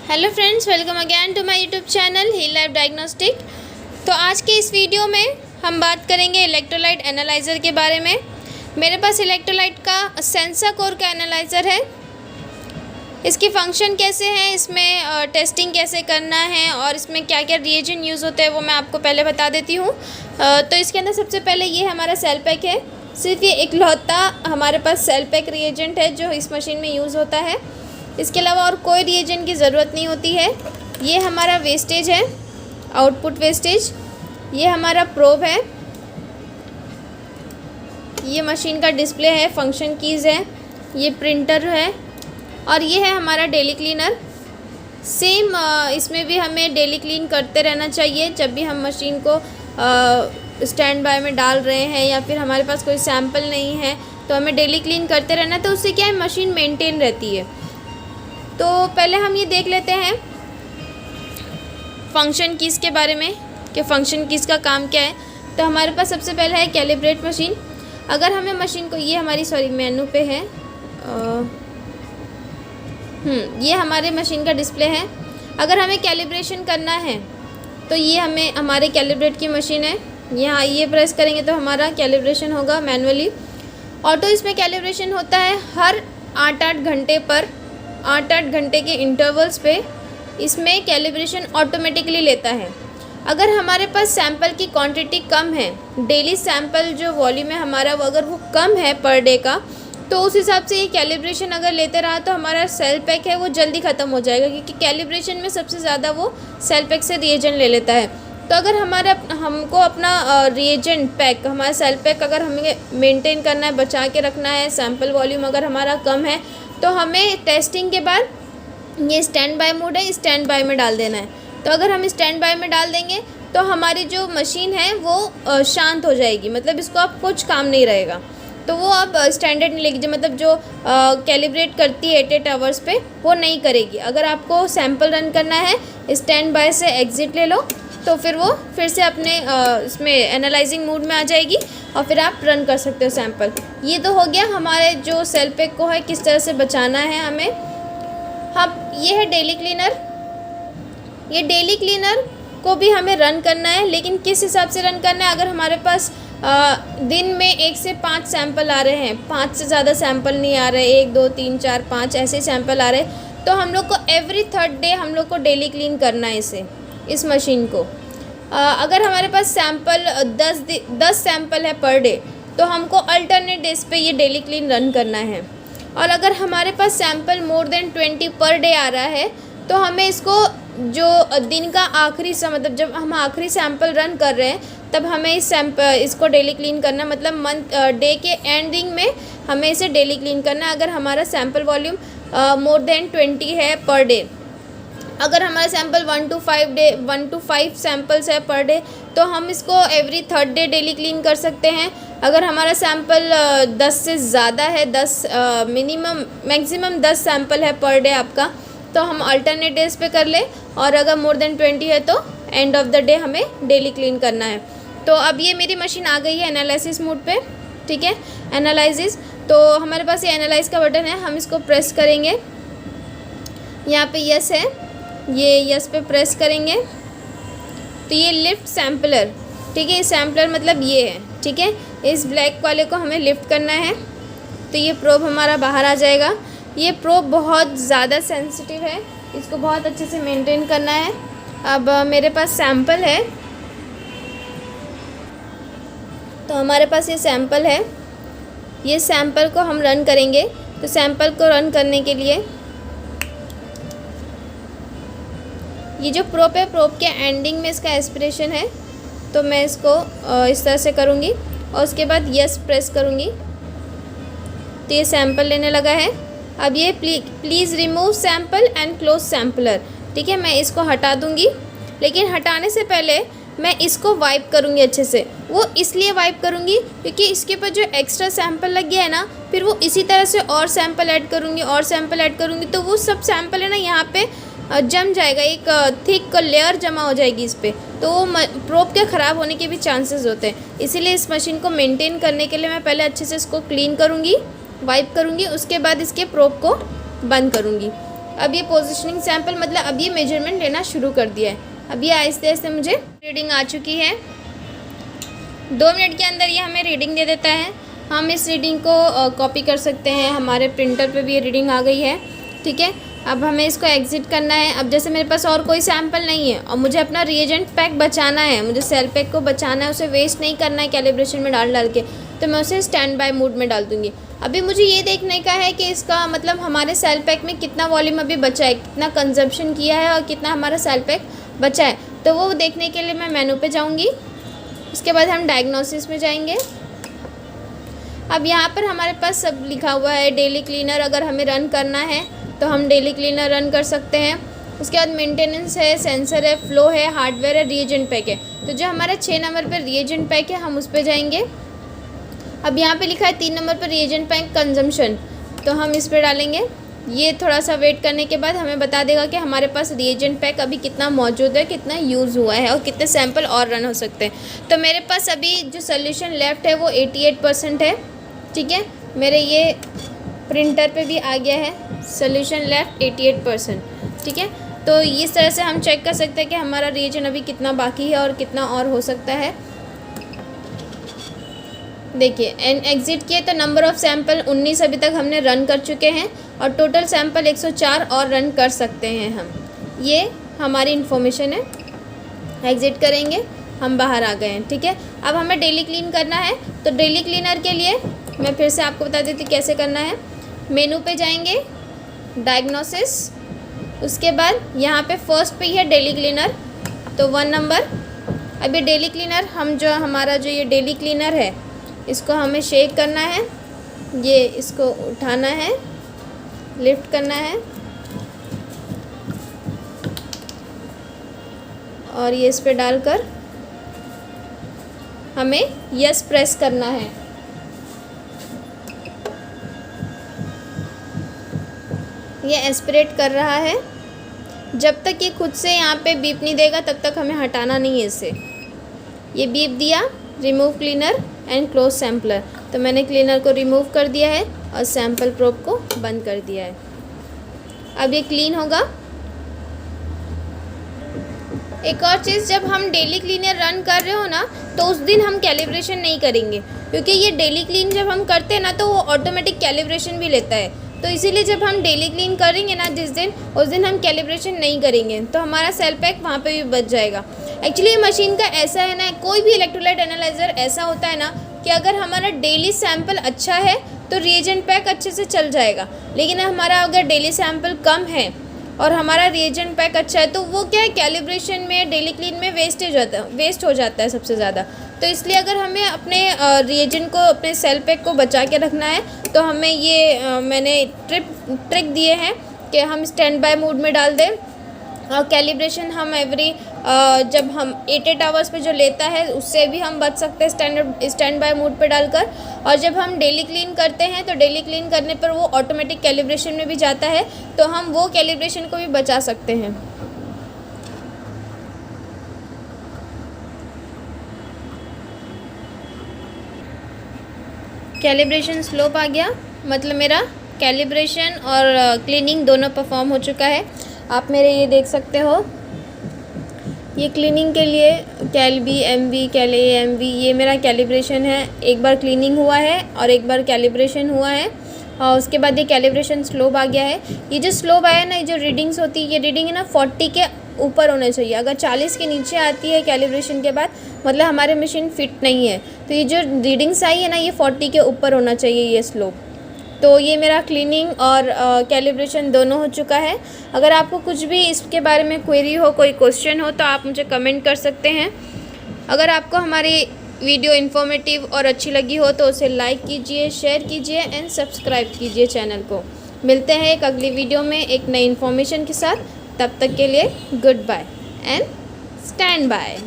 Hello friends, welcome again to my YouTube channel heal life diagnostic. तो आज के इस वीडियो में हम बात करेंगे इलेक्ट्रोलाइट एनालाइज़र के बारे में। मेरे पास इलेक्ट्रोलाइट का सेंसा कोर का एनालाइज़र है। इसकी फ़ंक्शन कैसे है, इसमें टेस्टिंग कैसे करना है और इसमें क्या क्या रिएजेंट यूज़ होते हैं वो मैं आपको पहले बता देती हूँ। तो इसके अंदर सबसे पहले ये हमारा सेल पैक है। सिर्फ ये इकलौता हमारे पास सेल पैक रिएजेंट है जो इस मशीन में यूज़ होता है। इसके अलावा और कोई रिएजेंट की ज़रूरत नहीं होती है। ये हमारा वेस्टेज है, आउटपुट वेस्टेज। ये हमारा प्रोब है। ये मशीन का डिस्प्ले है, फंक्शन कीज़ है, ये प्रिंटर है और ये है हमारा डेली क्लीनर। सेम इसमें भी हमें डेली क्लीन करते रहना चाहिए। जब भी हम मशीन को स्टैंड बाय में डाल रहे हैं या फिर हमारे पास कोई सैंपल नहीं है तो हमें डेली क्लीन करते रहना। तो उससे क्या है, मशीन मेंटेन रहती है। तो पहले हम ये देख लेते हैं फंक्शन कीज़ के बारे में कि फ़ंक्शन कीज़ का काम क्या है। तो हमारे पास सबसे पहले है कैलिब्रेट मशीन। अगर हमें मशीन को, ये हमारी मेनू पे है, ये हमारे मशीन का डिस्प्ले है। अगर हमें कैलिब्रेशन करना है तो ये हमें हमारे कैलिब्रेट की मशीन है। यहाँ ये प्रेस करेंगे तो हमारा कैलिब्रेशन होगा मैनुअली। ऑटो इसमें कैलिब्रेशन होता है हर 8-8 घंटे पर, 8-8 घंटे के इंटरवल्स पे इसमें कैलिब्रेशन ऑटोमेटिकली लेता है। अगर हमारे पास सैंपल की क्वांटिटी कम है, डेली सैंपल जो वॉल्यूम है हमारा वो अगर वो कम है पर डे का, तो उस हिसाब से ये कैलिब्रेशन अगर लेते रहा तो हमारा सेल पैक है वो जल्दी ख़त्म हो जाएगा, क्योंकि कैलिब्रेशन में सबसे ज़्यादा वो सेल पैक से रिएजेंट ले लेता है। तो अगर हमको अपना रिएजेंट पैक, हमारा सेल पैक अगर हमें मेंटेन करना है, बचा के रखना है, सैंपल वॉल्यूम अगर हमारा कम है, तो हमें टेस्टिंग के बाद ये स्टैंड बाय मोड है, स्टैंड बाय में डाल देना है। तो अगर हम स्टैंड बाय में डाल देंगे तो हमारी जो मशीन है वो शांत हो जाएगी, मतलब इसको अब कुछ काम नहीं रहेगा। तो वो अब स्टैंडर्ड नहीं लेगी, मतलब जो कैलिब्रेट करती है 8 आवर्स पे वो नहीं करेगी। अगर आपको सैंपल रन करना है, स्टैंड बाय से एग्ज़िट ले लो तो फिर वो फिर से अपने इसमें एनालाइजिंग मूड में आ जाएगी और फिर आप रन कर सकते हो सैंपल। ये तो हो गया हमारे जो सेल पैक को है किस तरह से बचाना है हमें। हम ये है डेली क्लीनर। ये डेली क्लीनर को भी हमें रन करना है, लेकिन किस हिसाब से रन करना है। अगर हमारे पास दिन में 1 से 5 सैंपल आ रहे हैं, 5 से ज़्यादा सैंपल नहीं आ रहे, 1 2 3 4 5 ऐसे सैंपल आ रहे, तो हम लोग को एवरी 3rd डे हम लोग को डेली क्लीन करना है इस मशीन को। अगर हमारे पास सैंपल 10 सैंपल है पर डे तो हमको अल्टरनेट डेज पे ये डेली क्लीन रन करना है। और अगर हमारे पास sample more than 20 per day आ रहा है तो हमें इसको जो दिन का आखिरी मतलब जब हम आखिरी सैंपल रन कर रहे हैं तब हमें इसको डेली क्लीन करना, मतलब मंथ डे के एंडिंग में हमें इसे डेली क्लीन करना है। अगर हमारा सैंपल वॉल्यूम मोर देन 20 है पर डे, अगर हमारा सैंपल 1 to 5 सैंपल्स है पर डे तो हम इसको every 3rd day daily clean कर सकते हैं। अगर हमारा सैंपल 10 से ज़्यादा है, 10 मैक्सिमम 10 सैंपल है पर डे आपका, तो हम अल्टरनेट डेज पे कर ले। और अगर मोर देन 20 है तो एंड ऑफ द डे हमें डेली क्लीन करना है। तो अब ये मेरी मशीन आ गई है एनालिसिस मोड पे, ठीक है, एनालिसिस। तो हमारे पास ये एनालाइज का बटन है, हम इसको प्रेस करेंगे। यहाँ पे यस है, ये यस पे प्रेस करेंगे तो ये लिफ्ट सैम्पलर, ठीक है, सैम्पलर मतलब ये है, ठीक है। इस ब्लैक वाले को हमें लिफ्ट करना है तो ये प्रोब हमारा बाहर आ जाएगा। ये प्रोब बहुत ज़्यादा सेंसिटिव है, इसको बहुत अच्छे से मेंटेन करना है। अब मेरे पास सैंपल है, तो हमारे पास ये सैंपल है, ये सैंपल को हम रन करेंगे। तो सैंपल को रन करने के लिए ये जो प्रोब है, प्रोब के एंडिंग में इसका एस्पिरेशन है, तो मैं इसको इस तरह से करूँगी और उसके बाद यस प्रेस करूँगी तो ये सैंपल लेने लगा है। अब ये please remove sample and close sampler, ठीक है, मैं इसको हटा दूँगी। लेकिन हटाने से पहले मैं इसको वाइप करूँगी अच्छे से। वो इसलिए वाइप करूँगी क्योंकि इसके ऊपर जो एक्स्ट्रा सैंपल लग गया है ना, फिर वो इसी तरह से और सैंपल ऐड करूँगी और सैंपल ऐड करूँगी, तो वो सब सैंपल है ना यहाँ पे जम जाएगा, एक थिक लेयर जमा हो जाएगी इस पर, तो वो प्रोब के ख़राब होने के भी चांसेस होते हैं। इसीलिए इस मशीन को मेंटेन करने के लिए मैं पहले अच्छे से इसको क्लीन करूँगी, वाइप करूँगी, उसके बाद इसके प्रोब को बंद करूँगी। अब ये पोजिशनिंग सैंपल मतलब अब ये मेजरमेंट लेना शुरू कर दिया है। अब ये आहिस्ते आहिस्ते मुझे रीडिंग आ चुकी है। 2 मिनट के अंदर ये हमें रीडिंग दे देता है। हम इस रीडिंग को कॉपी कर सकते हैं, हमारे प्रिंटर पे भी ये रीडिंग आ गई है। ठीक है, अब हमें इसको एग्ज़िट करना है। अब जैसे मेरे पास और कोई सैंपल नहीं है और मुझे अपना रिएजेंट पैक बचाना है, मुझे सेल पैक को बचाना है, उसे वेस्ट नहीं करना है कैलिब्रेशन में डाल के, तो मैं उसे स्टैंड बाय मोड में डाल दूँगी। अभी मुझे ये देखने का है कि इसका मतलब हमारे सेल पैक में कितना वॉल्यूम अभी बचा है, कितना कंजप्शन किया है और कितना हमारा सेल पैक बचा है। तो वो देखने के लिए मैं मेनू पे जाऊँगी। उसके बाद हम डायग्नोसिस में जाएंगे। अब यहाँ पर हमारे पास सब लिखा हुआ है। डेली क्लीनर अगर हमें रन करना है तो हम डेली क्लीनर रन कर सकते हैं। उसके बाद मेंटेनेंस है, सेंसर है, फ्लो है, हार्डवेयर है, रिएजेंट पैक है। तो जो हमारा 6 नंबर पर रिएजेंट पैक है हम उस पर जाएंगे। अब यहाँ पे लिखा है 3 नंबर पर रिएजेंट पैक कंजम्पशन, तो हम इस पर डालेंगे। ये थोड़ा सा वेट करने के बाद हमें बता देगा कि हमारे पास रिएजेंट पैक अभी कितना मौजूद है, कितना यूज़ हुआ है और कितने सैंपल और रन हो सकते हैं। तो मेरे पास अभी जो सोल्यूशन लेफ़्ट है वो 88% है। ठीक है, मेरे ये प्रिंटर पे भी आ गया है सोल्यूशन लेफ़्ट 88%। ठीक है, तो इस तरह से हम चेक कर सकते हैं कि हमारा रिएजेंट अभी कितना बाकी है और कितना और हो सकता है। देखिए एंड एग्ज़िट किए तो नंबर ऑफ़ सैंपल 19 अभी तक हमने रन कर चुके हैं और टोटल सैंपल 104 और रन कर सकते हैं हम। ये हमारी इन्फॉर्मेशन है। एग्ज़िट करेंगे, हम बाहर आ गए हैं। ठीक है, अब हमें डेली क्लीन करना है। तो डेली क्लीनर के लिए मैं फिर से आपको बता देती कैसे करना है। मेनू पे जाएंगे, डायग्नोसिस, उसके बाद यहाँ पे फर्स्ट पे ही है डेली क्लीनर, तो 1 नंबर। अब ये डेली क्लीनर हम जो हमारा जो ये डेली क्लीनर है इसको हमें शेक करना है, ये इसको उठाना है, लिफ्ट करना है और ये इस पे डालकर हमें यस प्रेस करना है। ये एस्पिरेट कर रहा है। जब तक ये खुद से यहाँ पे बीप नहीं देगा तब तक हमें हटाना नहीं है इसे। ये बीप दिया, remove cleaner and close sampler, तो मैंने क्लीनर को रिमूव कर दिया है और सैम्पल प्रोब को बंद कर दिया है। अब ये क्लीन होगा। एक और चीज़, जब हम डेली क्लीनर रन कर रहे हो ना तो उस दिन हम कैलिब्रेशन नहीं करेंगे, क्योंकि ये डेली क्लीन जब हम करते हैं ना तो वो ऑटोमेटिक कैलिब्रेशन भी लेता है। तो इसीलिए जब हम डेली क्लीन करेंगे ना जिस दिन, उस दिन हम कैलिब्रेशन नहीं करेंगे, तो हमारा सेल पैक वहाँ पे भी बच जाएगा। एक्चुअली ये मशीन का ऐसा है ना, कोई भी इलेक्ट्रोलाइट एनालाइज़र ऐसा होता है ना कि अगर हमारा डेली सैंपल अच्छा है तो रिएजेंट पैक अच्छे से चल जाएगा, लेकिन हमारा अगर डेली सैंपल कम है और हमारा रिएजेंट पैक अच्छा है तो वो क्या है, कैलिब्रेशन में, डेली क्लीन में वेस्ट हो जाता है सबसे ज़्यादा। तो इसलिए अगर हमें अपने रिएजेंट को, अपने सेल पैक को बचा के रखना है तो हमें ये मैंने ट्रिक दिए हैं कि हम स्टैंड बाय मोड में डाल दें और कैलिब्रेशन हम जब हम 8 आवर्स पे जो लेता है उससे भी हम बच सकते हैं स्टैंड बाय मोड पे डालकर। और जब हम डेली क्लीन करते हैं तो डेली क्लीन करने पर वो ऑटोमेटिक कैलिब्रेशन में भी जाता है, तो हम वो कैलिब्रेशन को भी बचा सकते हैं। कैलिब्रेशन स्लोप आ गया, मतलब मेरा कैलिब्रेशन और क्लीनिंग दोनों परफॉर्म हो चुका है। आप मेरे ये देख सकते हो, ये क्लीनिंग के लिए कैल-बी, एम-बी, कैल-ए-एम-बी, ये मेरा कैलिब्रेशन है। एक बार क्लीनिंग हुआ है और एक बार कैलिब्रेशन हुआ है और उसके बाद ये कैलिब्रेशन स्लोप आ गया है। ये जो स्लोप आया ना, ये जो रीडिंग्स होती है, ये रीडिंग है ना 40 के ऊपर होना चाहिए। अगर 40 के नीचे आती है कैलिब्रेशन के बाद, मतलब हमारे मशीन फिट नहीं है। तो ये जो रीडिंग्स आई है ना, ये 40 के ऊपर होना चाहिए ये स्लोप। तो ये मेरा क्लीनिंग और कैलिब्रेशन दोनों हो चुका है। अगर आपको कुछ भी इसके बारे में क्वेरी हो, कोई क्वेश्चन हो, तो आप मुझे कमेंट कर सकते हैं। अगर आपको हमारी वीडियो इन्फॉर्मेटिव और अच्छी लगी हो तो उसे लाइक कीजिए, शेयर कीजिए एंड सब्सक्राइब कीजिए चैनल को। मिलते हैं एक अगली वीडियो में एक नई इन्फॉर्मेशन के साथ। तब तक के लिए goodbye and stand bye.